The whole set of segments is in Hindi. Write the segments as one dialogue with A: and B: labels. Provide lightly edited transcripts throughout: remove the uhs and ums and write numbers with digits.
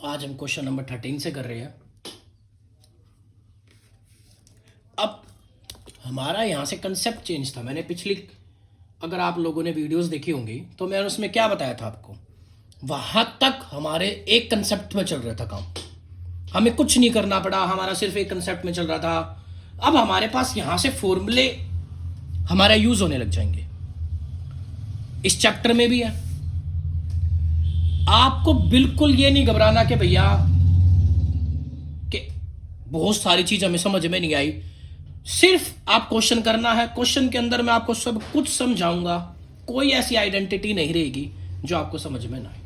A: आज हम क्वेश्चन नंबर 13 से कर रहे हैं। अब हमारा यहाँ से कंसेप्ट चेंज था। मैंने पिछली, अगर आप लोगों ने वीडियोस देखी होंगी तो मैंने उसमें क्या बताया था आपको, वहां तक हमारे एक कंसेप्ट में चल रहा था काम, हमें कुछ नहीं करना पड़ा, हमारा सिर्फ एक कंसेप्ट में चल रहा था। अब हमारे पास यहाँ से फॉर्मूले हमारा यूज होने लग जाएंगे। इस चैप्टर में भी है। आपको बिल्कुल ये नहीं घबराना कि भैया कि बहुत सारी चीज हमें समझ में नहीं आई। सिर्फ आप क्वेश्चन करना है, क्वेश्चन के अंदर मैं आपको सब कुछ समझाऊंगा। कोई ऐसी आइडेंटिटी नहीं रहेगी जो आपको समझ में ना आए,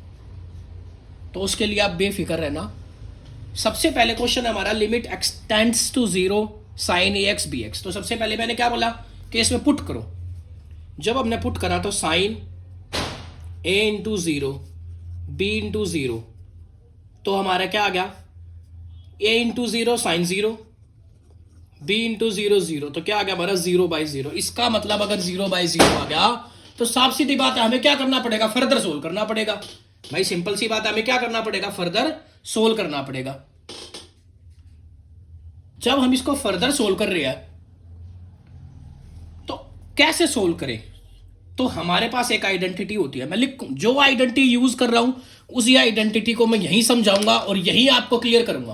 A: तो उसके लिए आप बेफिक्र रहना। सबसे पहले क्वेश्चन है हमारा, limit x tends to 0 sine a x b x. तो सबसे पहले मैंने क्या बोला कि इसमें पुट करो। जब हमने पुट करा तो साइन ए इंटू 0 बी इंटू 0, तो हमारा क्या आ गया, ए इंटू 0 साइन 0, बी इंटू 0 0, तो क्या आ गया हमारा 0/0। इसका मतलब अगर 0/0 आ गया तो साफ सीधी बात है, हमें क्या करना पड़ेगा, फर्दर सोल्व करना पड़ेगा। भाई सिंपल सी बात है, हमें क्या करना पड़ेगा, फर्दर सोल्व करना पड़ेगा। जब हम इसको फर्दर सोल्व कर रहे हैं तो कैसे सोल्व करें, तो हमारे पास एक आइडेंटिटी होती है। मैं जो आइडेंटिटी यूज कर रहा हूं उसी आइडेंटिटी को मैं यहीं समझाऊंगा और यहीं आपको क्लियर करूंगा।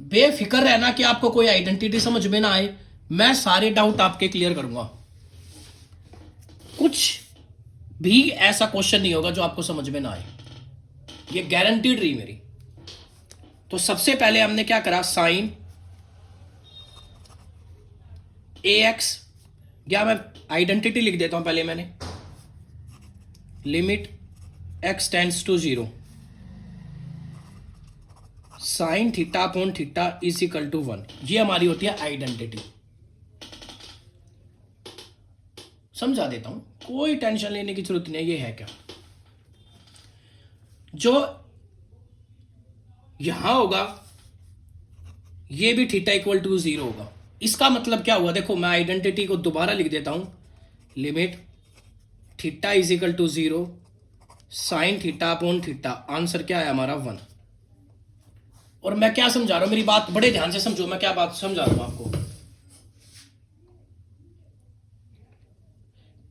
A: बेफिक्र रहना कि आपको कोई आइडेंटिटी समझ में ना आए, मैं सारे डाउट आपके क्लियर करूंगा। कुछ भी ऐसा क्वेश्चन नहीं होगा जो आपको समझ में ना आए, ये गारंटीड रही मेरी। तो सबसे पहले हमने क्या करा, साइन ए एक्स, या मैं आइडेंटिटी लिख देता हूं पहले मैंने, limit x tends to 0 sine theta upon theta is equal to 1। ये हमारी होती है आइडेंटिटी। समझा देता हूं, कोई टेंशन लेने की जरूरत नहीं है। ये है क्या, जो यहां होगा ये भी थीटा इक्वल टू 0 होगा। इसका मतलब क्या हुआ, देखो मैं आइडेंटिटी को दोबारा लिख देता हूं, limit theta is equal to 0 sine theta upon theta, answer क्या है हमारा 1। और मैं क्या समझा रहा हूं, मेरी बात बड़े ध्यान से समझो, मैं क्या बात समझा रहा हूं आपको,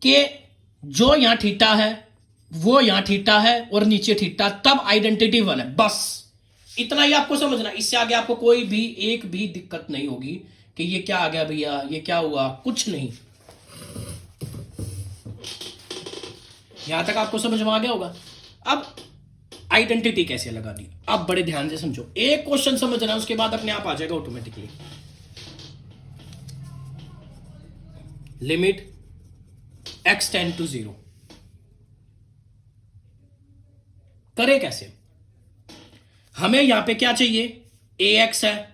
A: कि जो यहां थीटा है वो यहां थीटा है और नीचे थीटा, तब आइडेंटिटी 1 है। बस इतना ही आपको समझना, इससे आगे आपको कोई भी एक भी दिक्कत नहीं होगी कि ये क्या आ गया भैया, ये क्या हुआ, कुछ नहीं। यहां तक आपको समझ में आ गया होगा। अब आइडेंटिटी कैसे लगानी, अब बड़े ध्यान से समझो। एक क्वेश्चन समझना, उसके बाद अपने आप आ जाएगा automatically. Limit x tend to 0 करे कैसे, हमें यहां पे क्या चाहिए, ए एक्स है,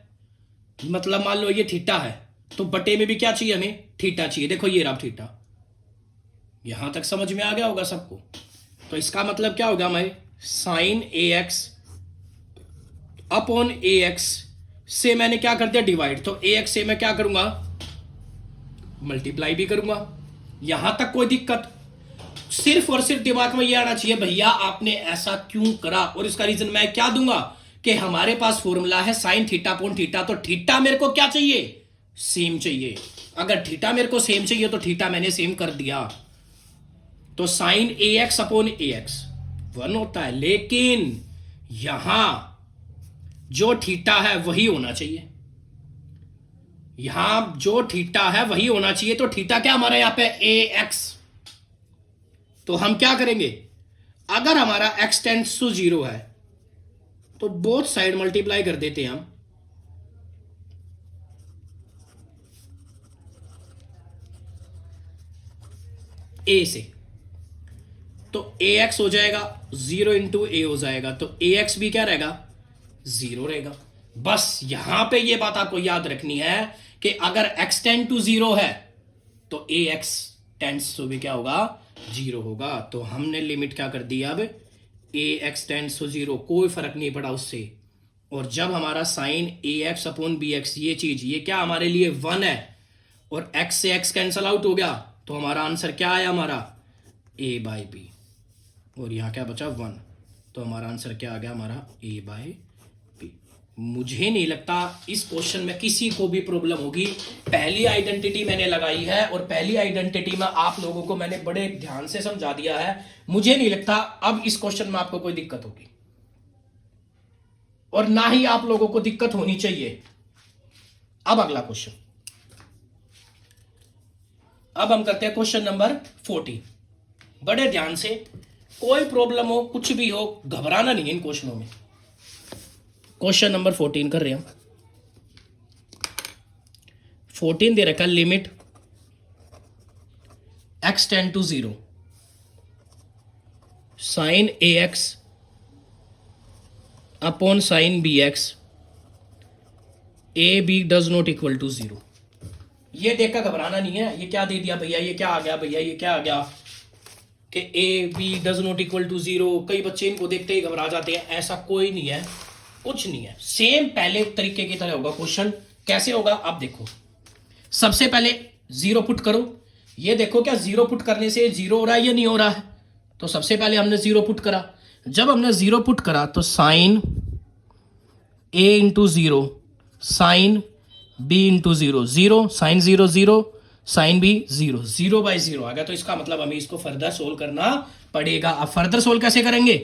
A: मतलब मान लो ये थीटा है, तो बटे में भी क्या चाहिए, हमें थीटा चाहिए। देखो ये रहा थीटा, यहां तक समझ में आ गया होगा सबको। तो इसका मतलब क्या होगा, हमारे sign a x upon A x से मैंने क्या कर दिया, डिवाइड। तो ए एक्स से मैं क्या करूंगा, मल्टीप्लाई भी करूंगा। यहां तक कोई दिक्कत, सिर्फ और सिर्फ दिमाग में ये आना चाहिए, भैया आपने ऐसा क्यों करा। और इसका रीजन मैं क्या दूंगा कि हमारे पास फॉर्मूला है साइन थीटा अपॉन थीटा, तो थीटा मेरे को क्या चाहिए, सेम चाहिए। अगर थीटा मेरे को सेम चाहिए तो थीटा मैंने सेम कर दिया। तो sign a x upon A x 1 होता है, लेकिन यहां जो थीटा है वही होना चाहिए, यहां जो थीटा है वही होना चाहिए। तो थीटा क्या हमारा यहां पे ए एक्स, तो हम क्या करेंगे, अगर हमारा एक्स टेंड्स टू 0 है तो बोथ साइड मल्टीप्लाई कर देते हैं हम। ए से, तो ए एक्स हो जाएगा 0 इंटू ए हो जाएगा, तो ए एक्स भी क्या रहेगा, 0 रहेगा। बस यहां पे ये बात आपको याद रखनी है कि अगर एक्स टेंड टू 0 है तो ए एक्स टेंड्स टू भी क्या होगा, 0 होगा। तो हमने लिमिट क्या कर दी, अब ए एक्स टेंड्स टू 0, कोई फर्क नहीं पड़ा उससे। और जब हमारा sign a x upon B x, ये चीज ये क्या हमारे लिए 1 है, और एक्स से एक्स कैंसल आउट हो गया, तो हमारा आंसर क्या आया, हमारा ए बाई बी, और यहां क्या बचा 1। तो हमारा आंसर क्या आ गया, हमारा ए बाय बी। मुझे नहीं लगता इस क्वेश्चन में किसी को भी प्रॉब्लम होगी। पहली आइडेंटिटी मैंने लगाई है और पहली आइडेंटिटी में आप लोगों को मैंने बड़े ध्यान से समझा दिया है। मुझे नहीं लगता अब इस क्वेश्चन में आपको कोई दिक्कत होगी और ना ही आप लोगों को दिक्कत होनी चाहिए। अब अगला क्वेश्चन, अब हम करते हैं क्वेश्चन नंबर 14। बड़े ध्यान से, कोई प्रॉब्लम हो कुछ भी हो घबराना नहीं है इन क्वेश्चनों में। क्वेश्चन नंबर 14 कर रहे हैं। 14 दे रखा limit x tend to 0 sine a x upon sine b x a b does not equal to 0। ये देखकर घबराना नहीं है। ये क्या दे दिया भैया, ये क्या आ गया भैया, ये क्या आ गया कि a b does not equal to 0। कई बच्चे इनको देखते ही घबरा जाते हैं। ऐसा कोई नहीं है, कुछ नहीं है। सेम पहले तरीके की तरह होगा क्वेश्चन। कैसे होगा अब देखो। सबसे पहले 0 पुट करो। ये देखो क्या 0 पुट करने से 0 हो रहा है या नहीं हो रहा है। तो सबसे पहले हमने 0 पुट करा। जब हमने 0 पुट करा तो sine a into 0 sine b into 0 0 sine 0 0 sine b 0 0 by 0 आ गया। तो इसका मतलब हमें इसको फर्दर सोल्व करना पड़ेगा। अब फर्दर सोल्व कैसे करेंगे,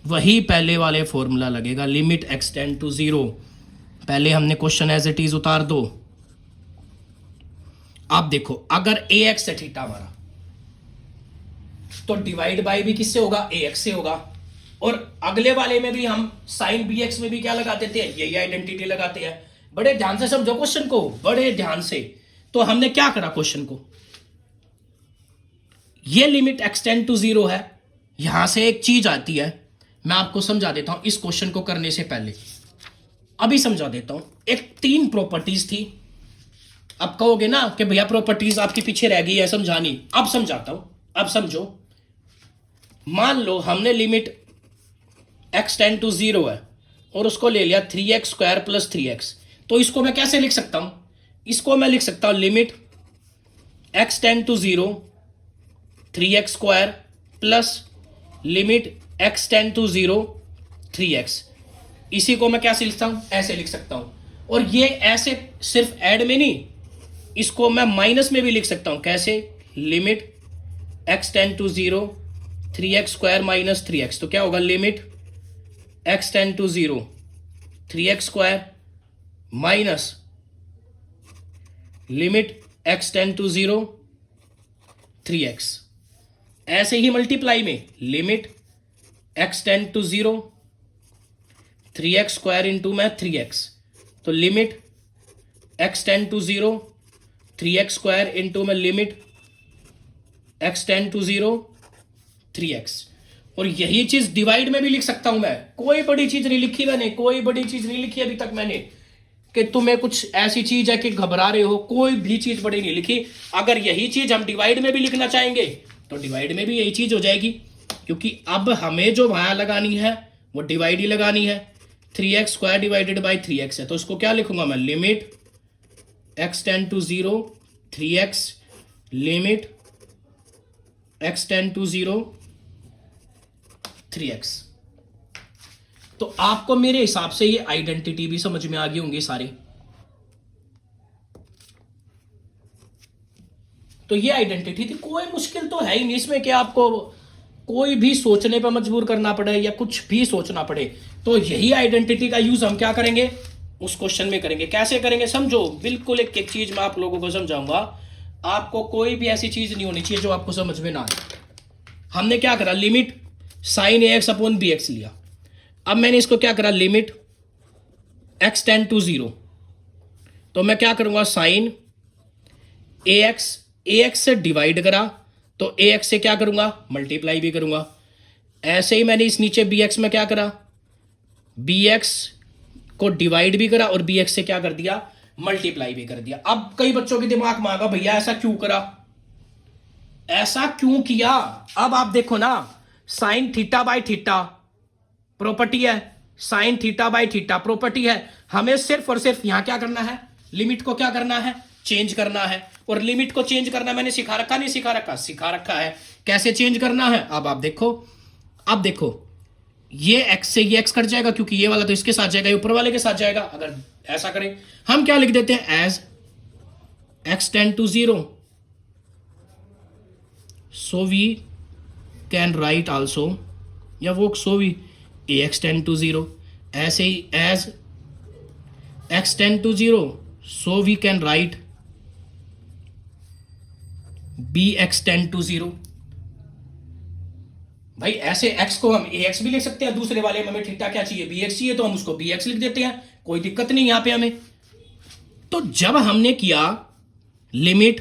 A: वही पहले वाले फॉर्मूला लगेगा, लिमिट x टेंड टू 0। पहले हमने क्वेश्चन एज इट इज उतार दो। आप देखो अगर ax है थीटा हमारा तो डिवाइड बाय भी किससे होगा, ax से होगा। और अगले वाले में भी हम साइन bx में भी क्या लगा देते हैं, यही आइडेंटिटी लगाते हैं। बड़े ध्यान से समझो क्वेश्चन को, बड़े ध्यान से। तो हमने क्या करा क्वेश्चन को, ये लिमिट x टेंड टू 0 है। यहां से एक चीज आती है, मैं आपको समझा देता हूं इस क्वेश्चन को करने से पहले। अभी समझा देता हूं। एक 3 प्रॉपर्टीज थी। अब कहोगे ना कि भैया प्रॉपर्टीज आपके पीछे रह गई है समझानी। अब समझाता हूं, अब समझो। मान लो हमने लिमिट x टेंड टू 0 है और उसको ले लिया 3x स्क्वायर प्लस 3x। तो इसको मैं कैसे लिख सकता हूं, इसको मैं लिख सकता हूं limit x tend to 0 3x square plus limit x tend to 0 3x। इसी को मैं कैसे लिखता हूं, ऐसे लिख सकता हूं। और ये ऐसे सिर्फ ऐड में नहीं, इसको मैं माइनस में भी लिख सकता हूं। कैसे, limit x tend to 0 3x square minus 3x। तो क्या होगा, limit x tend to 0 3x square minus limit x tend to 0 3x। ऐसे ही मल्टीप्लाई में limit x tend to 0 3x square into में 3x। तो limit x tend to 0 3x square into में limit x tend to 0 3x। और यही चीज डिवाइड में भी लिख सकता हूं मैं। कोई बड़ी चीज नहीं लिखी मैंने, कोई बड़ी चीज नहीं लिखी अभी तक मैंने कि तुम्हें कुछ ऐसी चीज है कि घबरा रहे हो। कोई भी चीज बड़ी नहीं लिखी। अगर यही चीज हम डिवाइड में भी लिखना चाहेंगे तो डिवाइड में भी यही चीज हो जाएगी, क्योंकि अब हमें जो वहां लगानी है वो डिवाइड ही लगानी है। 3x square divided by 3x है। तो इसको क्या लिखूंगा मैं, limit x tend to 0 3x limit x tend to 0 3x। तो आपको मेरे हिसाब से ये आइडेंटिटी भी समझ में आ गई होंगी सारी। तो ये आइडेंटिटी थी। कोई मुश्किल तो है ही नहीं इसमें कि आपको कोई भी सोचने पर मजबूर करना पड़े या कुछ भी सोचना पड़े। तो यही आइडेंटिटी का यूज हम क्या करेंगे, उस क्वेश्चन में करेंगे। कैसे करेंगे समझो, बिल्कुल एक एक चीज मैं आप लोगों को समझाऊंगा। आपको कोई भी ऐसी चीज नहीं होनी चाहिए जो आपको समझ में ना आए। हमने क्या करा, limit sign a x upon B x लिया। अब मैंने इसको क्या करा, लिमिट x टेंड टू 0। तो मैं क्या करूंगा, साइन ए एक्स से डिवाइड करा तो ए एक्स से क्या करूंगा, मल्टीप्लाई भी करूंगा। ऐसे ही मैंने इस नीचे बी एक्स में क्या करा, बी एक्स को डिवाइड भी करा और बी एक्स से क्या कर दिया, मल्टीप्लाई भी कर दिया। अब कई बच्चों के दिमाग में आगा, भैया ऐसा क्यों करा, ऐसा क्यों किया। अब आप देखो ना, sine theta by theta property है, sine theta by theta property है। हमें सिर्फ और सिर्फ यहां क्या करना है, लिमिट को क्या करना है, चेंज करना है। और लिमिट को चेंज करना मैंने सिखा रखा, नहीं सिखा रखा, सिखा रखा है। कैसे चेंज करना है अब आप देखो। अब देखो ये x से ये x कट जाएगा, क्योंकि ये वाला तो इसके साथ जाएगा, ये ऊपर वाले के साथ जाएगा। अगर ऐसा करें, हम क्या लिख देते हैं, as x tend to 0, so we can write also, या वो so we ax tend to 0, ऐसे ही as x tend to 0, so we can write bx tend to 0। भाई ऐसे x को हम ax भी लिख सकते हैं, दूसरे वाले में हमें थीटा क्या चाहिए, bx चाहिए, तो हम उसको bx लिख देते हैं, कोई दिक्कत नहीं यहां पे हमें। तो जब हमने किया लिमिट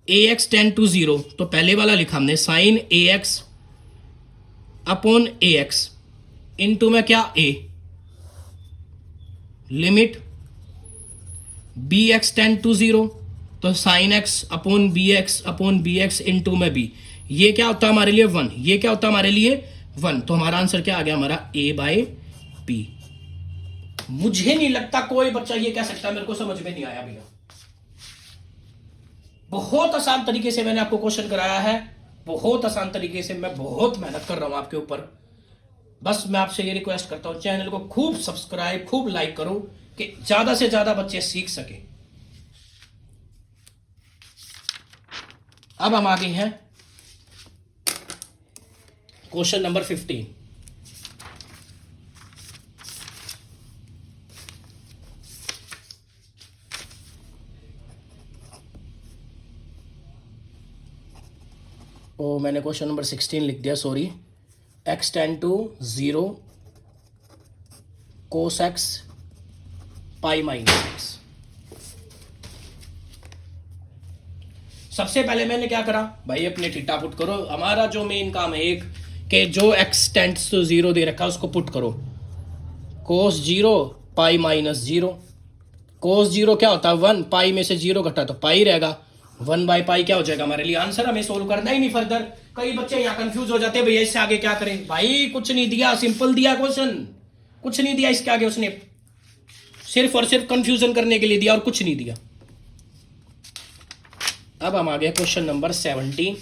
A: ax टेंड टू 0, तो पहले वाला लिखा हमने sine ax upon ax into में क्या a, limit bx tend to 0, तो sine x upon bx into में b, ये क्या होता है हमारे लिए 1, ये क्या होता है हमारे लिए 1। तो हमारा आंसर क्या आ गया, हमारा a बाय p। मुझे नहीं लगता कोई बच्चा ये कह सकता, मेरे को समझ में नहीं आया भैया। बहुत आसान तरीके से मैंने आपको क्वेश्चन कराया है, बहुत आसान तरीके से। मैं बहुत मेहनत कर रहा हूं आपके ऊपर। बस मैं आपसे ये रिक्वेस्ट करता हूं, चैनल को खूब सब्सक्राइब, खूब लाइक करो कि ज्यादा से ज्यादा बच्चे सीख सके। अब हम आगे हैं क्वेश्चन नंबर 15। ओ मैंने क्वेश्चन नंबर 16 लिख दिया, sorry. x tend to 0 cos x pi minus x। सबसे पहले मैंने क्या करा भाई, अपने थीटा पुट करो। हमारा जो मेन काम है एक, कि जो x टेंड्स टू 0 दे रखा है उसको पुट करो। कोस 0 पाई माइनस 0, कोस 0 क्या होता है 1, पाई में से 0 घटा तो पाई रहेगा, 1 बाई पाई क्या हो जाएगा हमारे लिए आंसर। हमें सोल्व करना ही नहीं फर्दर। कई बच्चे यहाँ कंफ्यूज हो जाते हैं, भैया इससे आगे क्या करें। भाई कुछ नहीं दिया, सिंपल दिया क्वेश्चन, कुछ नहीं दिया इसके आगे उसने, सिर्फ और सिर्फ कंफ्यूजन करने के लिए दिया और कुछ नहीं दिया। अब हम आ गए question number 17।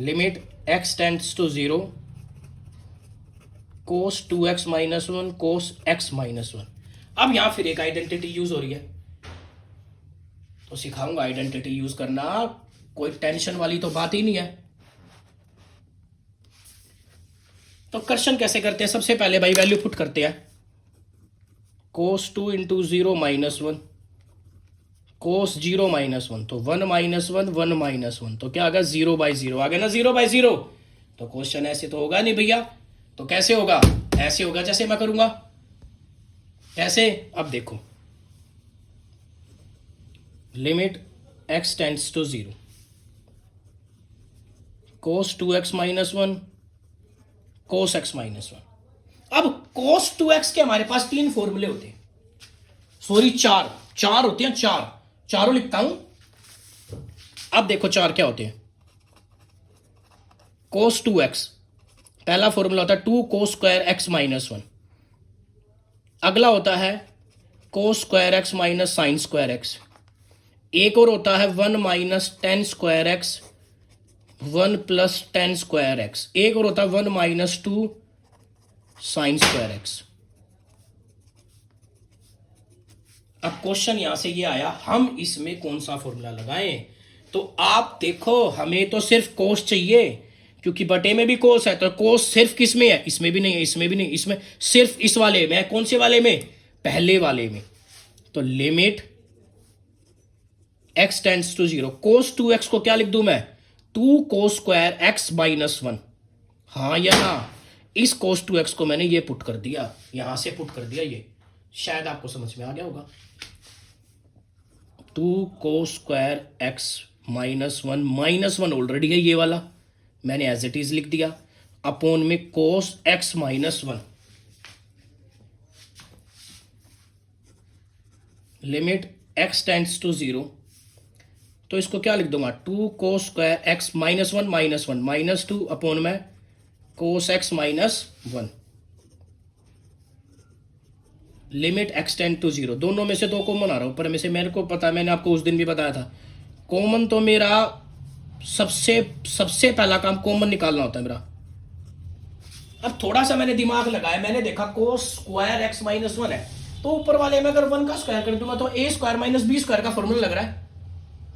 A: Limit x tends to 0 cos 2x minus 1 cos x minus 1। अब यहां फिर एक आइडेंटिटी यूज हो रही है, तो सिखाऊंगा आइडेंटिटी यूज करना, कोई टेंशन वाली तो बात ही नहीं है। तो क्वेश्चन कैसे करते हैं, सबसे पहले भाई वैल्यू पुट करते हैं। कोस 2 इंटू 0 माइनस 1, कोस 0 माइनस 1, तो 1 माइनस 1 1 माइनस 1, तो क्या आ गया 0 बाई 0 आ गया ना, 0 बाई 0। तो क्वेश्चन ऐसे तो होगा नहीं भैया, तो कैसे होगा, ऐसे होगा जैसे मैं करूंगा, ऐसे। अब देखो limit x tends to 0 cos 2x minus 1 cos x minus 1। अब कोस 2x के हमारे पास 3 फॉर्मूले होते हैं, सॉरी 4 होते हैं, चारों लिखता हूं। अब देखो 4 क्या होते हैं। कोस 2x पहला फॉर्मूला होता है 2 कोस स्क्वायर x माइनस 1। अगला होता है कोस square x minus sign square x। एक और होता है 1 minus ten square x 1 plus ten square x। एक और होता है 1 माइनस 2 साइन स्क्वायर x। अब क्वेश्चन यहां से ये आया, हम इसमें कौन सा फॉर्मूला लगाएं। तो आप देखो, हमें तो सिर्फ कोस चाहिए, क्योंकि बटे में भी कोस है, तो कोस सिर्फ किस में है, इसमें भी नहीं है, इसमें भी नहीं, इसमें सिर्फ इस वाले में। कौन से वाले में, पहले वाले में। तो limit x tends to 0 cos 2x को क्या लिख दूं मैं, 2 कोस स्क्वायर x माइनस 1। हाँ या ना, इस कोस 2x को मैंने ये पुट कर दिया, यहां से पुट कर दिया, ये शायद आपको समझ में आ गया होगा। 2 cos square x minus 1, minus 1 already है ये वाला, मैंने एज इट इज लिख दिया, अपॉन में cos x minus 1। Limit x tends to 0, तो इसको क्या लिख दूंगा, 2 cos square x minus 1 minus 2 upon में cos x minus 1। Limit x tend to 0, दोनों में से 2 कॉमन आ रहा है ऊपर में से, मेरे को पता है, मैंने आपको उस दिन भी बताया था। कॉमन तो मेरा सबसे पहला काम कॉमन निकालना होता है मेरा। अब थोड़ा सा मैंने दिमाग लगाया, मैंने देखा कोस स्क्वायर एक्स माइनस वन है, तो ऊपर वाले में अगर वन का स्क्वायर कर दूंगा तो ए स्क्वायर माइनस बी स्क्वायर का फॉर्मूला लग रहा है।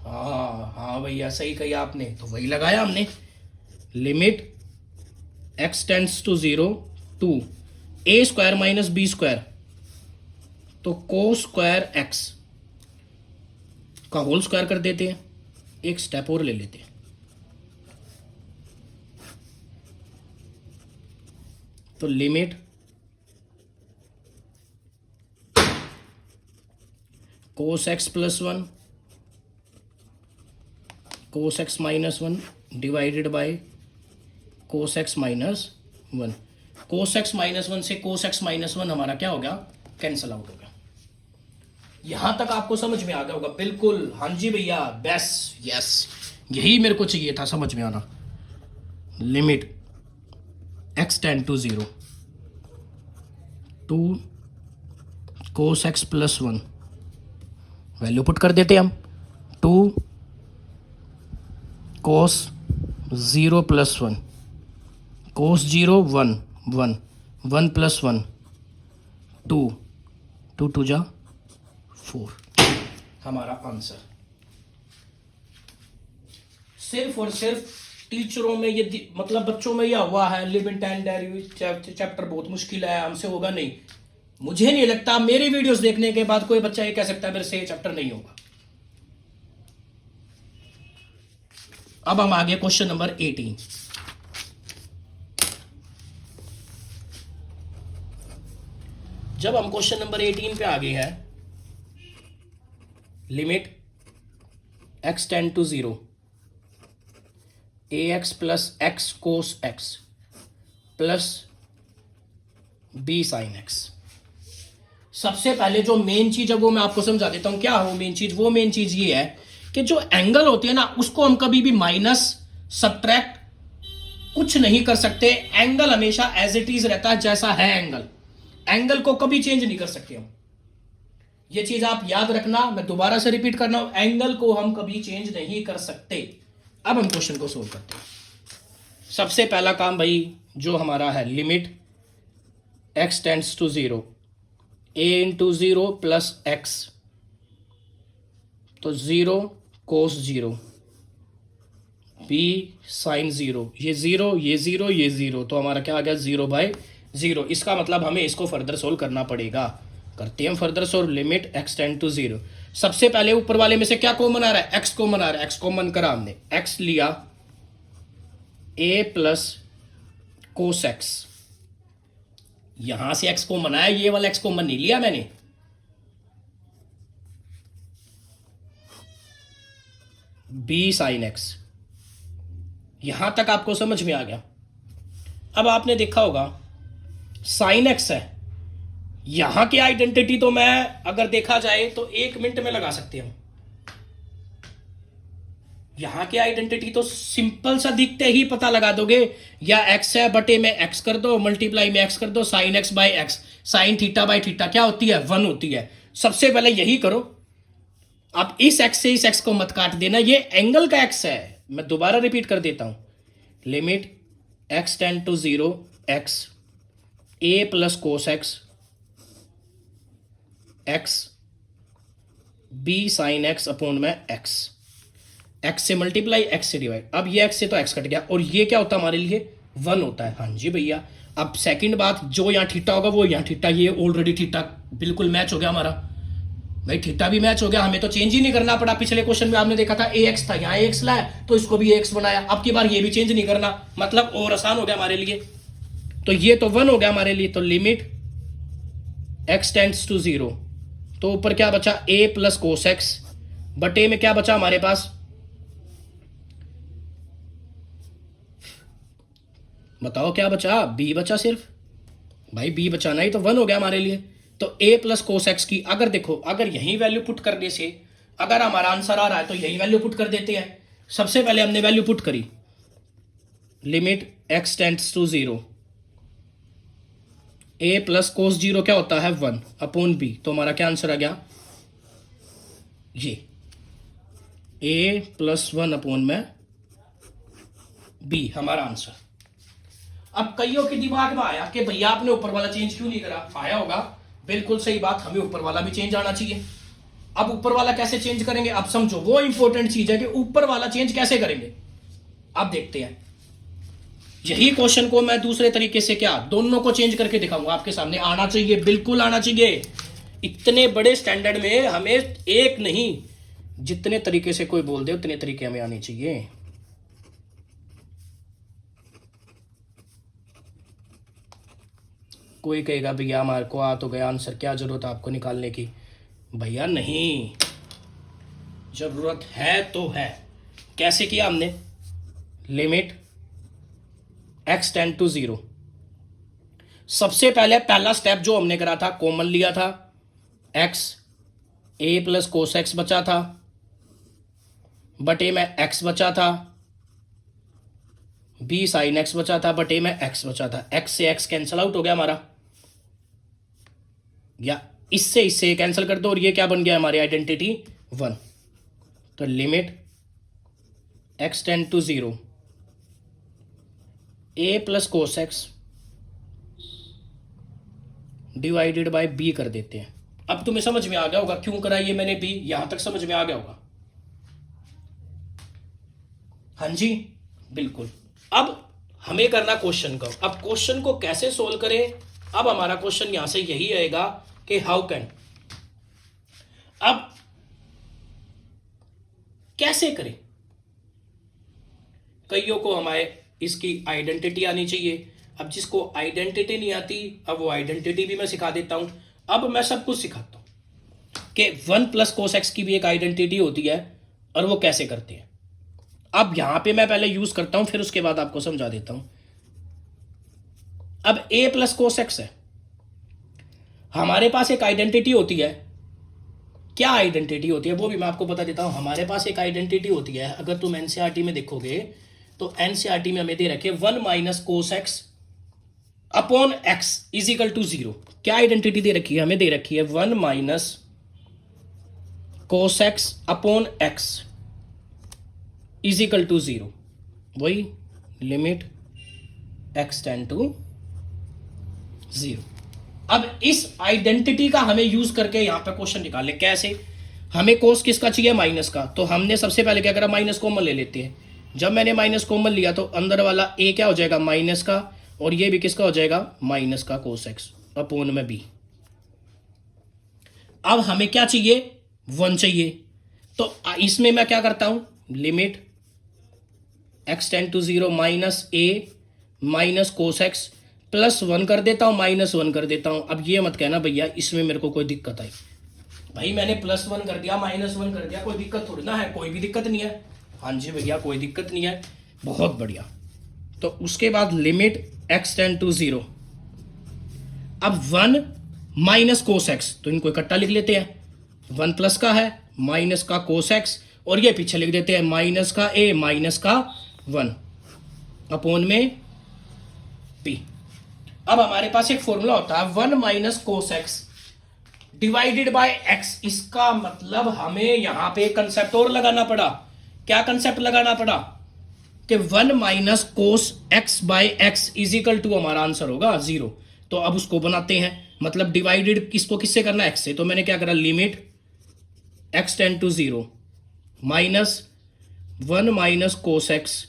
A: हाँ हाँ भैया सही कही आपने, तो वही लगाया हमने। Limit x tends to zero two a square minus b square, तो कोस स्क्वायर एक्स का होल स्क्वायर कर देते हैं, एक स्टेप और ले लेते हैं। तो limit cos x plus one cos x minus one divided by cos x minus one. Cos x minus one से कोस एक्स माइनस वन हमारा क्या हो गया, कैंसल आउट हो गया। यहां तक आपको समझ में आ गया होगा बिल्कुल। हाँ जी भैया, बेस यस, यही मेरे को चाहिए था समझ में आना। Limit x tend to zero two cos x plus one, value put कर देते हम, two cos zero plus one, cos zero one one, one plus one two, two two जा फोर, हमारा आंसर। सिर्फ और सिर्फ टीचरों में ये मतलब बच्चों में यह हुआ है लिमिट एंड डेरिवेटिव चैप्टर बहुत मुश्किल है, हमसे होगा नहीं। मुझे नहीं लगता मेरी वीडियोस देखने के बाद कोई बच्चा ये कह सकता है मेरे से ये चैप्टर नहीं होगा। अब हम आगे क्वेश्चन नंबर 18। जब हम क्वेश्चन नंबर 18 पे आ गए हैं, limit x tend to zero a x plus x cos x plus b sine x. सबसे पहले जो मेन चीज है वो मैं आपको समझा देता हूं। क्या हो मेन चीज? वो मेन चीज ये है कि जो एंगल होते हैं ना, उसको हम कभी भी माइनस सब्ट्रैक्ट कुछ नहीं कर सकते। एंगल हमेशा एज इट इज रहता है जैसा है एंगल, एंगल को कभी चेंज नहीं कर सकते हम। ये चीज आप याद रखना, मैं दोबारा से रिपीट करना हूं, एंगल को हम कभी चेंज नहीं कर सकते। अब हम क्वेश्चन को सोल्व करते हैं। सबसे पहला काम भाई जो हमारा है, limit x tends to zero a into zero plus x, तो zero cos zero b sine zero, ये जीरो ये जीरो ये जीरो, तो हमारा क्या आ गया, जीरो बाय जीरो। इसका मतलब हमें इसको फर्दर सोल्व करना पड़ेगा। करते हैं further solve. Limit x tend to zero, सबसे पहले ऊपर वाले में से क्या कॉमन आ रहा है, एक्स कॉमन आ रहा है। एक्स कॉमन करा हमने, एक्स लिया ए प्लस कोस एक्स, यहां से एक्स कॉमन आया, ये वाला एक्स कॉमन नहीं लिया मैंने। बी साइन एक्स, यहां तक आपको समझ में आ गया। अब आपने देखा होगा साइन एक्स है, यहां की आइडेंटिटी तो मैं अगर देखा जाए तो 1 मिनट में लगा सकते हैं। यहां की आइडेंटिटी तो सिंपल सा दिखते ही पता लगा दोगे, या एक्स है बटे में एक्स कर दो, मल्टीप्लाई में एक्स कर दो, sine x by x, sine theta by theta क्या होती है, 1 होती है। सबसे पहले यही करो। आप इस एक्स से इस एक्स को मत काट देना, ये एंगल का एक्स है। मैं दोबारा रिपीट कर देता हूं, limit x tend to zero x a plus cos x x b sine x upon में एक्स, एक्स से मल्टीप्लाई एक्स से डिवाइड। अब ये एक्स से तो एक्स कट गया, और ये क्या होता है हमारे लिए, 1 होता है। हाँ जी भैया। अब सेकंड बात, जो यहाँ थीटा होगा वो यहाँ थीटा, ये ऑलरेडी थीटा बिल्कुल मैच हो गया हमारा। भाई थीटा भी मैच हो गया, हमें तो चेंज ही नहीं करना पड़ा। पिछले क्वेश्चन में आपने देखा था ए एक्स था, यहाँ एक्स लाया तो इसको भी एक्स बनाया। अब की बार ये भी चेंज नहीं करना, मतलब और आसान हो गया हमारे लिए। तो ये तो 1 हो गया हमारे लिए। तो limit x tends to zero, तो ऊपर क्या बचा, ए प्लस कोस एक्स, बटे में क्या बचा हमारे पास, बताओ क्या बचा, बी बचा सिर्फ। भाई बी बचाना ही तो 1 हो गया हमारे लिए। तो a प्लस कोस एक्स की अगर देखो, अगर यही वैल्यू पुट करने से अगर हमारा आंसर आ रहा है तो यही वैल्यू पुट कर देते हैं। सबसे पहले हमने वैल्यू पुट करी, limit x tends to zero a plus cos zero क्या होता है, 1 अपॉन बी, तो हमारा क्या आंसर आ गया, ये a प्लस 1 अपॉन में बी हमारा आंसर। अब कईयों के दिमाग में आया कि भैया आपने ऊपर वाला चेंज क्यों नहीं करा, आया होगा, बिल्कुल सही बात, हमें ऊपर वाला भी चेंज आना चाहिए। अब ऊपर वाला कैसे चेंज करेंगे, अब समझो वो इंपॉर्टेंट चीज है कि ऊपर वाला चेंज कैसे करेंगे। अब देखते हैं, यही क्वेश्चन को मैं दूसरे तरीके से क्या दोनों को चेंज करके दिखाऊंगा आपके सामने। आना चाहिए, बिल्कुल आना चाहिए। इतने बड़े स्टैंडर्ड में हमें एक नहीं, जितने तरीके से कोई बोल दे उतने तरीके हमें आने चाहिए। कोई कहेगा भैया हमारे को आ तो गया आंसर, क्या जरूरत है आपको निकालने की। भैया नहीं, जरूरत है तो है। कैसे किया हमने, लिमिट x टेंड टू 0। सबसे पहले पहला स्टेप जो हमने करा था, कॉमन लिया था, x a plus cos x बचा था, बटे में x बचा था, b साइन x बचा था, बटे में x बचा था। x से x कैंसल आउट हो गया हमारा, या इससे कैंसिल कर दो और ये क्या बन गया हमारी आइडेंटिटी 1। तो limit x tend to 0 a plus cos x divided by b कर देते हैं। अब तुम्हें समझ में आ गया होगा क्यों करा ये मैंने b, यहां तक समझ में आ गया होगा। हाँ जी बिल्कुल। अब हमें करना क्वेश्चन का, अब क्वेश्चन को कैसे सोल्व करें। अब हमारा क्वेश्चन यहां से यही आएगा कि हाउ कैन, अब कैसे करें। कईयों को हमारे इसकी आइडेंटिटी आनी चाहिए। अब जिसको आइडेंटिटी नहीं आती, अब वो आइडेंटिटी भी मैं सिखा देता हूं। अब मैं सब कुछ सिखाता हूं कि 1 प्लस कोस एक्स की भी एक आइडेंटिटी होती है और वो कैसे करते हैं। अब यहां पे मैं पहले यूज करता हूं, फिर उसके बाद आपको समझा देता हूं। अब a प्लस कोस एक्स है, हमारे पास एक आइडेंटिटी होती है। क्या आइडेंटिटी होती है वो भी मैं आपको बता देता हूं। हमारे पास एक आइडेंटिटी होती है, अगर तुम एनसीईआरटी में देखोगे तो एनसीईआरटी में हमें दे रखे 1 minus cos x upon x is equal to 0। क्या आइडेंटिटी दे रखी है, हमें दे रखी है 1 minus cos x upon x is equal to 0। वही लिमिट x टेंड टू 0। अब इस आइडेंटिटी का हमें यूज करके यहां पे क्वेश्चन निकालने। कैसे, हमें कोस किसका चाहिए, माइनस का। तो हमने सबसे पहले क्या करा, माइनस कॉमन ले लेते हैं। जब मैंने माइनस कॉमन लिया तो अंदर वाला a क्या हो जाएगा, माइनस का, और ये भी किसका हो जाएगा, माइनस का कोस एक्स अपॉन में b। अब हमें क्या चाहिए, 1 चाहिए। तो इसमें मैं क्या करता हूं, limit x tend to 0 minus a minus cos x plus 1 कर देता हूं, माइनस 1 कर देता हूं। अब ये मत कहना भैया इसमें मेरे को कोई दिक्कत आई। भाई मैंने प्लस 1 कर दिया, माइनस 1 कर दिया, कोई दिक्कत थोड़ी ना है, कोई भी दिक्कत नहीं है। हाँ जी भैया कोई दिक्कत नहीं है, बहुत बढ़िया। तो उसके बाद लिमिट x टेंड टू 0। अब 1 माइनस कोस एक्स, तो इनको इकट्ठा लिख लेते हैं। 1 प्लस का है, माइनस का कोस एक्स, और ये पीछे लिख देते हैं माइनस का a माइनस का 1 अपॉन में p। अब हमारे पास एक फॉर्मूला होता है 1 minus cos x divided bye x. इसका मतलब हमें यहां पे कंसेप्ट और लगाना पड़ा। क्या कंसेप्ट लगाना पड़ा कि 1 minus cos x by x is equal to हमारा आंसर होगा 0। तो अब उसको बनाते हैं, मतलब डिवाइडेड इसको किससे करना है, एक्स से। तो मैंने क्या करा, limit x tend to 0 minus 1 minus cos x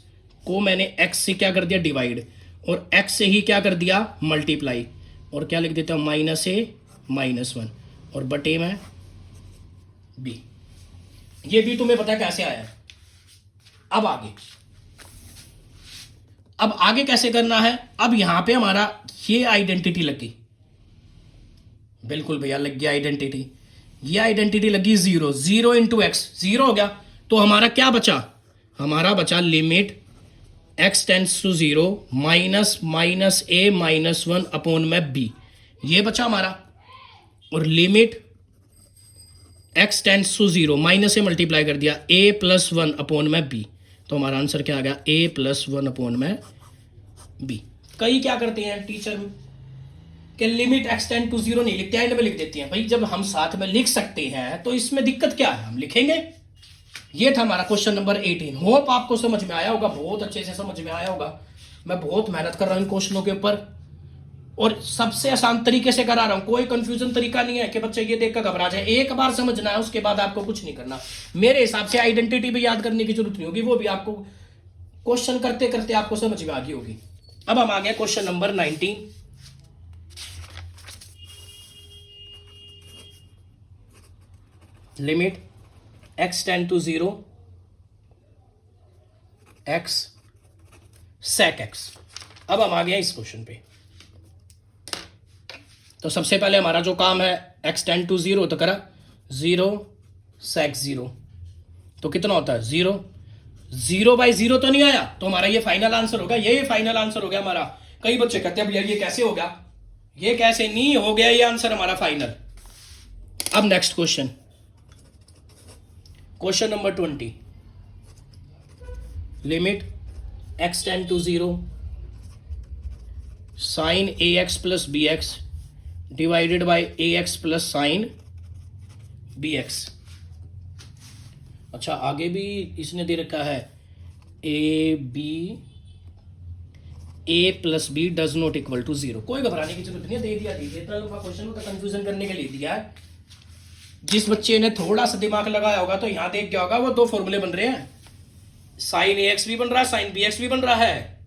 A: को मैंने x से क्या कर दिया, डिवाइड, और x से ही क्या कर दिया, मल्टीप्लाई, और क्या लिख देता हूं, माइनस a माइनस 1 और बटे में b। ये भी तुम्हें पता है कैसे आया है। अब आगे कैसे करना है। अब यहां पे हमारा ये आइडेंटिटी लगी, बिल्कुल भैया लग गया आइडेंटिटी। ये आइडेंटिटी लगी 0, 0 इंटू एक्स 0 हो गया। तो हमारा क्या बचा, हमारा बचा limit x tends to 0 minus minus a minus 1 upon में b, ये बचा हमारा। और limit x tends to 0 minus से मल्टीप्लाई कर दिया a प्लस 1 अपॉन में b। तो हमारा आंसर क्या आ गया, a प्लस 1 अपॉन में b। कई क्या करते हैं टीचर कि लिमिट x टेंड टू 0 नहीं लिखते, एंड में लिख देते हैं। भाई जब हम साथ में लिख सकते हैं तो इसमें दिक्कत क्या है, हम लिखेंगे। ये था हमारा क्वेश्चन नंबर 18। होप आपको समझ में आया होगा, बहुत अच्छे से समझ में आया होगा। मैं बहुत मेहनत कर रहा हूं इन क्वेश्चनों के ऊपर और सबसे आसान तरीके से करा रहा हूं। कोई कंफ्यूजन तरीका नहीं है कि बच्चे ये देखकर घबरा जाए। एक बार समझना है, उसके बाद आपको कुछ नहीं करना। मेरे हिसाब से आइडेंटिटी भी याद करने की जरूरत नहीं होगी, वो भी आपको क्वेश्चन करते करते आपको समझ में आ गई होगी। अब हम आ गए question number 19। Limit x tend to 0 x sec x। अब हम आ गए इस क्वेश्चन पे। तो सबसे पहले हमारा जो काम है x टेंड टू 0 तो करा 0 sec 0, तो कितना होता है 0। 0/0 तो नहीं आया, तो हमारा ये फाइनल आंसर होगा, ये फाइनल आंसर हो गया हमारा। कई बच्चे कहते हैं भैया ये कैसे हो गया, ये कैसे नहीं हो गया, ये आंसर हमारा फाइनल। अब next question, question number 20। Limit x tend to 0 sin ax plus bx divided by ax plus sin bx। अच्छा, आगे भी इसने दे रखा है a plus b does not equal to 0। कोई घबराने की जरूरत नहीं है, दे दिया इतना लंबा क्वेश्चन होता, कंफ्यूजन करने के लिए दिया है। जिस बच्चे ने थोड़ा सा दिमाग लगाया होगा तो यहां देख गया होगा वो दो फॉर्मूले बन रहे हैं, साइन ax भी बन रहा है, साइन bx भी बन रहा है।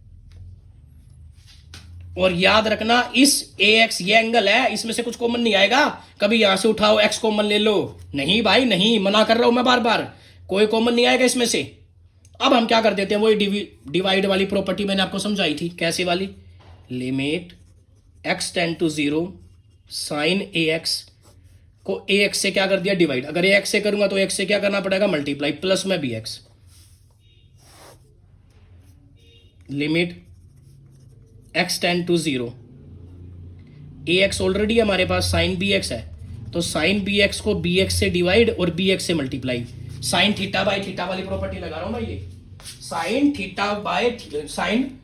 A: और याद रखना इस ax ये एंगल है, इसमें से कुछ कॉमन नहीं आएगा। कभी यहां से उठाओ x कॉमन ले लो, नहीं भाई नहीं, मना कर रहा हूं मैं बार बार, कोई कॉमन नहीं आएगा इसमें से। अब हम क्या कर देते हैं, वही डिवाइड वाली प्रॉपर्टी मैंने आपको समझाई थी, कैसे वाली, limit x tend to 0 sine ax को ax से क्या कर दिया डिवाइड, अगर ax से करूंगा तो x से क्या करना पड़ेगा मल्टीप्लाई, प्लस में bx। Limit x tend to 0 ax already हमारे पास साइन bx है, तो साइन bx को bx से डिवाइड और bx से multiply, sine theta by theta वाली प्रॉपर्टी लगा रहा हूं मैं, ये साइन थीटा बाय साइन,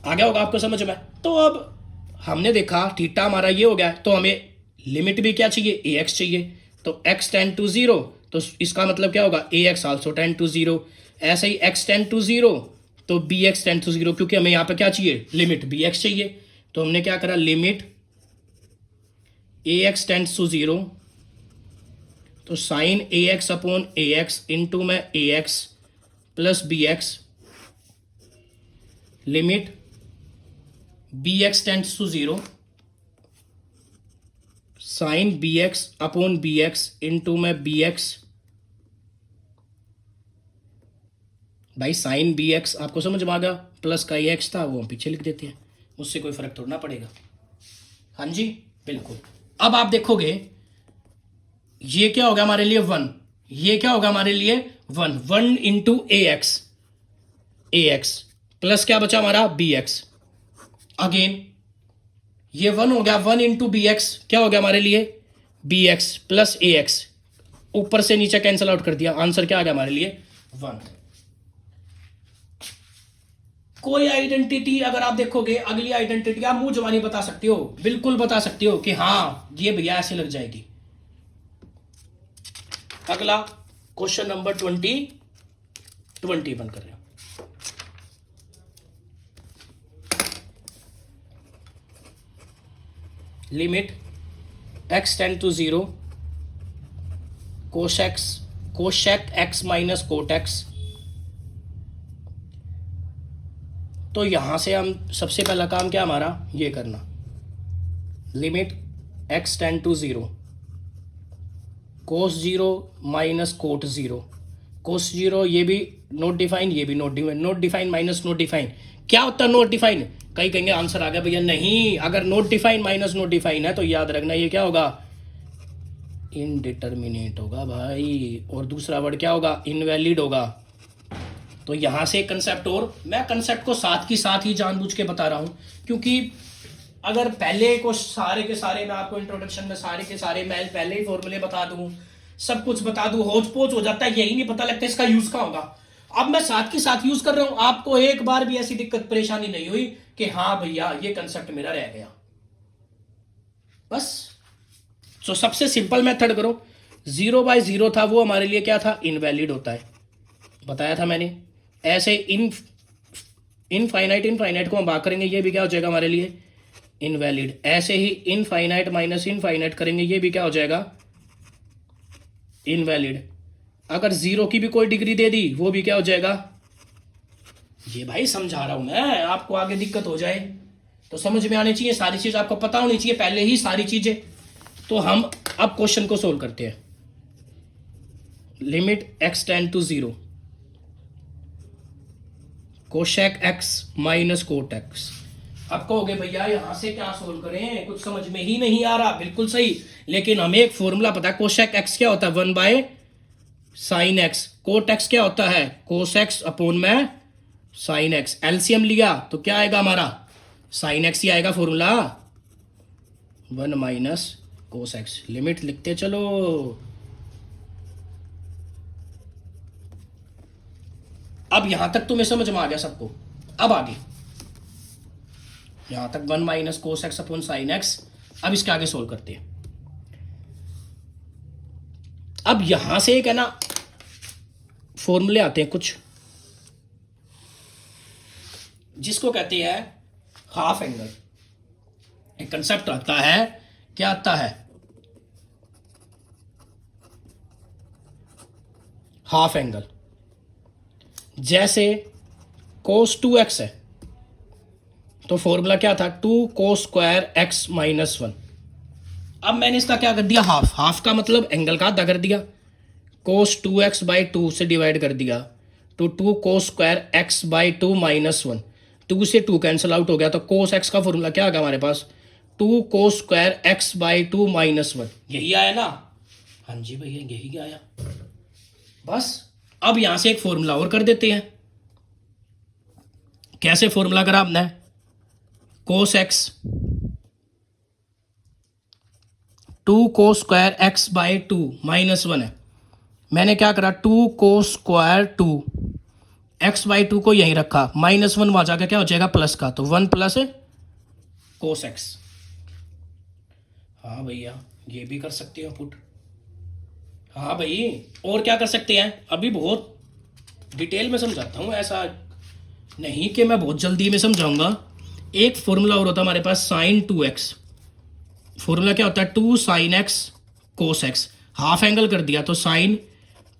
A: आ गया होगा आपको समझ में। तो अब हमने देखा थीटा हमारा ये हो गया, तो हमें लिमिट भी क्या चाहिए ax चाहिए, तो x टेंड टू 0, तो इसका मतलब क्या होगा ax आल्सो टेंड टू 0। ऐसे ही x टेंड टू 0 तो bx टेंड टू 0, क्योंकि हमें यहां पे क्या चाहिए लिमिट bx चाहिए, तो हमने क्या करा लिमिट ax टेंड्स टू 0, तो sine ax upon ax into में ax plus bx, limit bx tends to 0 sine bx upon bx into में bx। भाई साइन bx आपको समझ में आ गया, प्लस का ax था वो हम पीछे लिख देते हैं, उससे कोई फर्क थोड़ा ना पड़ेगा। हाँ जी बिल्कुल। अब आप देखोगे ये क्या होगा हमारे लिए 1, ये क्या होगा हमारे लिए 1 इंटू ax प्लस क्या बचा हमारा bx। अगेन ये 1 हो गया, 1 इंटू bx क्या हो गया हमारे लिए bx प्लस ax, ऊपर से नीचे कैंसिल आउट कर दिया, आंसर क्या आ गया हमारे लिए 1। कोई आइडेंटिटी अगर आप देखोगे, अगली आइडेंटिटी आप मुंह जबानी बता सकते हो, बिल्कुल बता सकते हो कि हाँ ये भैया ऐसे लग जाएगी। अगला क्वेश्चन नंबर 20 बंद कर रहे हो। Limit x tend to 0 cosec x minus cot x। तो यहां से हम सबसे पहला काम क्या हमारा ये करना, limit x tend to 0 cos 0 minus cot 0, cos 0 ये भी नोट डिफाइन, ये भी not define minus not define. क्या होता है नोट डिफाइन, कई कहेंगे आंसर आ गया भैया, नहीं, अगर note define minus not define है तो याद रखना ये क्या होगा इनडिटर्मिनेट होगा भाई, और दूसरा वर्ड क्या होगा इनवैलिड होगा। तो यहां से कंसेप्ट, और मैं कंसेप्ट को साथ की साथ ही जानबूझ के बता रहा हूं, क्योंकि अगर पहले को सारे के सारे मैं आपको इंट्रोडक्शन में सारे के सारे मैं पहले ही फॉर्मूले बता दूं, सब कुछ बता दूं, होच पोच हो जाता है, यही नहीं पता लगता इसका यूज क्या होगा। अब मैं साथ के साथ यूज कर रहा हूं, आपको एक बार भी ऐसी दिक्कत परेशानी नहीं हुई कि हाँ भैया ये कंसेप्ट मेरा रह गया, बस। तो सबसे सिंपल मेथड करो, 0/0 था वो हमारे लिए क्या था इनवैलिड होता है, बताया था मैंने। ऐसे इनफाइनाइट इनफाइनाइट को हम भाग करेंगे, ये भी क्या हो जाएगा हमारे लिए इनवैलिड। ऐसे ही इनफाइनाइट माइनस इनफाइनाइट करेंगे, ये भी क्या हो जाएगा इनवैलिड। अगर जीरो की भी कोई डिग्री दे दी वो भी क्या हो जाएगा। ये भाई समझा रहा हूं मैं, आपको आगे दिक्कत हो जाए तो समझ में आनी चाहिए, सारी चीज आपको पता होनी चाहिए पहले ही सारी चीजें। तो हम अब क्वेश्चन को सोल्व करते हैं। Limit x tend to 0 cosec x minus cot x। अब कहोगे भैया यहां से क्या सोल्व करें, कुछ समझ में ही नहीं आ रहा। बिल्कुल सही, लेकिन हमें एक फॉर्मूला पता है। कोशेक x क्या होता है 1 by sine x। Cot x क्या होता है कोस x अपॉन में साइन x। एलसीएम लिया तो क्या आएगा हमारा साइन x ही आएगा formula 1 minus cos x। Limit लिखते चलो। अब यहां तक तुम्हें समझ में आ गया सबको। अब आगे यहां तक 1 minus cos x upon sine x. अब इसके आगे सोल्व करते हैं। अब यहां से एक है ना फॉर्मूले आते हैं कुछ, जिसको कहते हैं हाफ एंगल। एक कंसेप्ट आता है, क्या आता है हाफ एंगल। जैसे cos 2x है तो फॉर्मूला क्या था 2 cos स्क्वायर x माइनस 1। अब मैंने इसका क्या कर दिया हाफ। हाफ का मतलब एंगल का आधा कर दिया, cos 2x बाई 2 से डिवाइड कर दिया तो 2 cos square x by 2 minus 1। 2 से 2 कैंसिल आउट हो गया तो cos x का फॉर्मूला क्या आ गया हमारे पास 2 cos square x by 2 minus 1। यही आया ना। हाँ जी भैया यही आया। बस अब यहां से एक फॉर्मूला और कर देते हैं। कैसे फॉर्मूला करा आपने cos x 2 cos square x by 2 minus 1 है। मैंने क्या करा 2 cos स्क्वायर 2 x बाई 2 को यहीं रखा, माइनस 1 वहां जाकर क्या हो जाएगा प्लस का, तो 1 प्लस cos x। हाँ भैया ये भी कर सकते हो पुट। हाँ भाई और क्या कर सकते हैं, अभी बहुत डिटेल में समझाता हूँ, ऐसा नहीं कि मैं बहुत जल्दी में समझाऊंगा। एक फॉर्मूला और होता है हमारे पास साइन 2x। फॉर्मूला क्या होता है 2 साइन x कोस x। हाफ एंगल कर दिया तो साइन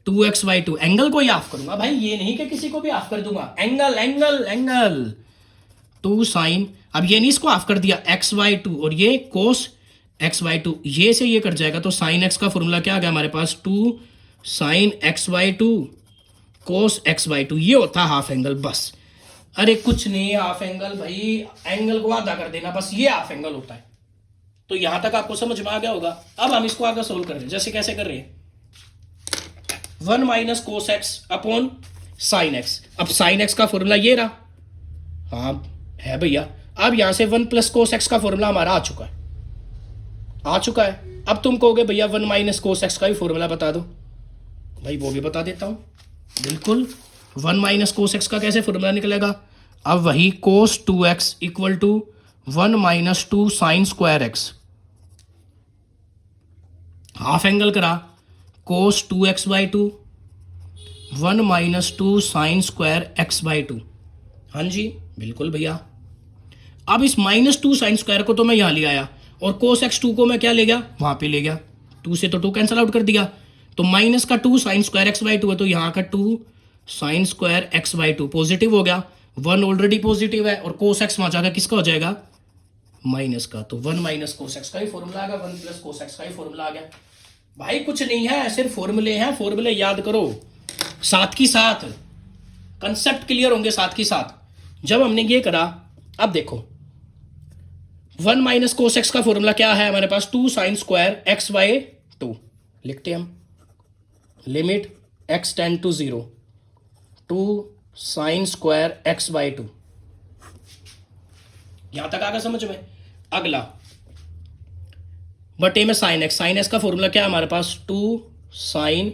A: 2x बाई 2। एंगल को ही हाफ करूंगा भाई, ये नहीं कि किसी को भी हाफ कर दूंगा। एंगल एंगल एंगल 2 साइन, अब ये नहीं इसको हाफ कर दिया x बाई 2 और ये कोस x बाई 2, ये से ये कट जाएगा तो साइन x का फॉर्मूला क्या आ गया हमारे पास 2 sine x by 2 cos x by 2। ये होता है हाफ एंगल। बस अरे कुछ नहीं हाफ एंगल भाई, एंगल को आधा कर देना बस, ये हाफ एंगल होता है। तो यहां तक आपको समझ में आ गया होगा। अब हम इसको आगे सोल्व कर रहे हैं। जैसे कैसे कर रहे हैं 1 minus cos x upon sine x. अब साइन एक्स का फॉर्मूला ये रहा, हाँ है भैया। अब यहां से 1 प्लस कोस एक्स का फॉर्मूला हमारा आ चुका है, आ चुका है। अब तुम कहोगे भैया 1 माइनस कोस एक्स का भी फॉर्मूला बता दो, भाई वो भी बता देता हूं। बिल्कुल 1 माइनस कोस एक्स का कैसे फॉर्मूला निकलेगा, अब वही cos 2x equal to 1 minus 2 sine square x. Half angle करा cos 2x by 2 1 minus 2 sine square x by 2। हाँ जी बिल्कुल भैया। अब इस माइनस 2 साइन स्क्वायर को तो मैं यहां ले आया और कोस एक्स 2 को मैं क्या ले गया वहां पे ले गया, 2 से तो 2 कैंसिल आउट कर दिया तो माइनस का 2 साइन स्क्वायर एक्स बाई 2 है तो यहाँ का 2 sine square x by 2 positive हो गया, 1 ऑलरेडी पॉजिटिव है और कोस एक्स वहां जाकर किसका हो जाएगा माइनस का, तो 1 माइनस कोस एक्स का ही फॉर्मूला आ गया, 1 प्लस कोस एक्स का ही फॉर्मूला आ गया। भाई कुछ नहीं है, सिर्फ फॉर्मूले हैं, फॉर्मूले याद करो साथ की साथ, कंसेप्ट क्लियर होंगे साथ की साथ। जब हमने ये करा, अब देखो 1 माइनस कोस एक्स का फॉर्मूला क्या है हमारे पास 2 साइन स्क्वायर एक्स बाई 2। लिखते हम limit x tend to 0 2 sine square x by 2। यहां तक आगे समझ में। अगला बटे में साइन एक्स, साइन एक्स का फॉर्मूला क्या है हमारे पास 2 sine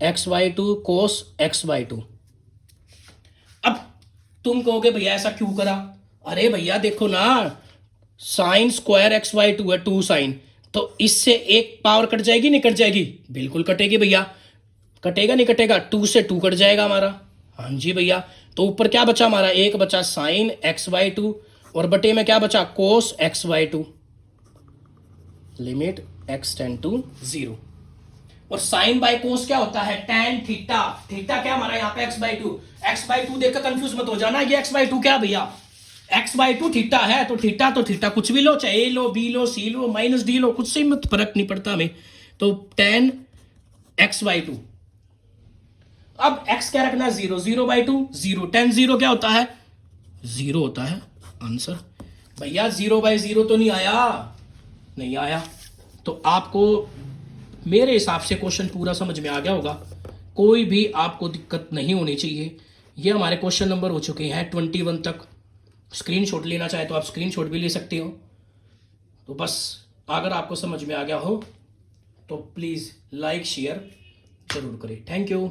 A: x by 2 cos x by 2। अब तुम कहोगे भैया ऐसा क्यों करा, अरे भैया देखो ना साइन स्क्वायर एक्स बाई 2 है 2 साइन, तो इससे एक पावर कट जाएगी नहीं कट जाएगी, बिल्कुल कटेगी भैया। कटेगा नहीं कटेगा, 2 से 2 कट जाएगा हमारा। हाँ जी भैया तो ऊपर क्या बचा हमारा, एक बचा साइन x/2 और बटे में क्या बचा, cos x/2, limit x tend to 0। और साइन बाय कोस क्या होता है, टेन थीटा। थीटा क्या हमारा यहाँ पे x/2, x/2 देखकर कंफ्यूज मत हो जाना, ये x/2 क्या भैया, x/2 थीटा है, तो थीटा कुछ भी लो, चाहे a low, b low, c low, -d लो, कुछ से मत फर्क नहीं पड़ता हमें। तो tan x/2, अब x क्या रखना, 0, 0/2 0, tan 0 क्या होता है, 0 होता है आंसर। भैया 0/0 तो नहीं आया, नहीं आया। तो आपको मेरे हिसाब से क्वेश्चन पूरा समझ में आ गया होगा, कोई भी आपको दिक्कत नहीं होनी चाहिए। ये हमारे क्वेश्चन नंबर हो चुके हैं 21 तक। स्क्रीनशॉट लेना चाहे तो आप स्क्रीनशॉट भी ले सकते हो। तो बस अगर आपको समझ में आ गया हो तो प्लीज़ लाइक शेयर जरूर करें। Thank you.